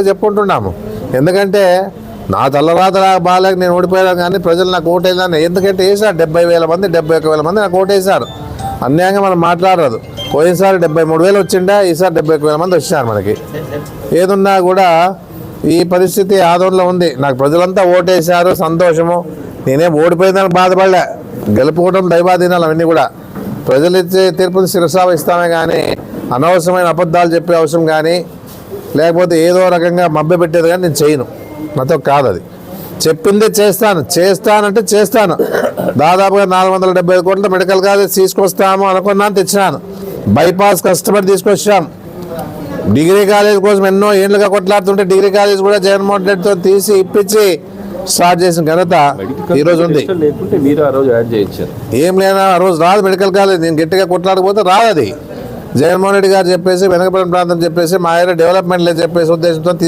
చెప్పుకుంటున్నాము. ఎందుకంటే నా తల్లరాత బాగాలేక నేను ఓడిపోయాను, కానీ ప్రజలు నాకు ఓటేసాను. ఎందుకంటే వేసారు 70,000 మంది 71,000 మంది నాకు ఓటేశారు. అన్యాయంగా మనం మాట్లాడరాదు. పోయినసారి 73,000 వచ్చిండా, ఈసారి 71,000 మంది వచ్చారు. మనకి ఏదున్నా కూడా ఈ పరిస్థితి ఆదోళనలో ఉంది. నాకు ప్రజలంతా ఓటేశారు, సంతోషము. నేనేం ఓడిపోయిందని బాధపడలే. గెలుపుకోవడం దైవాధీనాలు అవన్నీ కూడా ప్రజలు ఇచ్చే తీర్పుని శిరసావహిస్తామే, కానీ అనవసరమైన అబద్ధాలు చెప్పే అవసరం కానీ లేకపోతే ఏదో రకంగా మభ్యపెట్టేది కానీ నేను చేయను. నాతో కాదు అది. చెప్పిందే చేస్తానంటే చేస్తాను. దాదాపుగా 475 కోట్ల మెడికల్ కాలేజ్ తీసుకొస్తాము అనుకున్నాను, తెచ్చినాను. బైపాస్ కష్టపడి తీసుకొచ్చాం. డిగ్రీ కాలేజ్ కోసం ఎన్నో ఏళ్ళుగా కొట్లాడుతుంటే డిగ్రీ కాలేజ్ కూడా జగన్మోహన్ రెడ్డితో తీసి ఇప్పించి స్టార్ట్ చేసిన ఘనత ఈరోజు ఉంది. ఏం లేదా ఆ రోజు రాదు మెడికల్ కాలేజ్. నేను గట్టిగా కొట్లాడకపోతే రాదు అది. జగన్మోహన్ రెడ్డి గారు చెప్పేసి వెనకబడిన ప్రాంతం చెప్పేసి మా ఏరియా డెవలప్మెంట్ లేదు చెప్పేసి ఉద్దేశంతో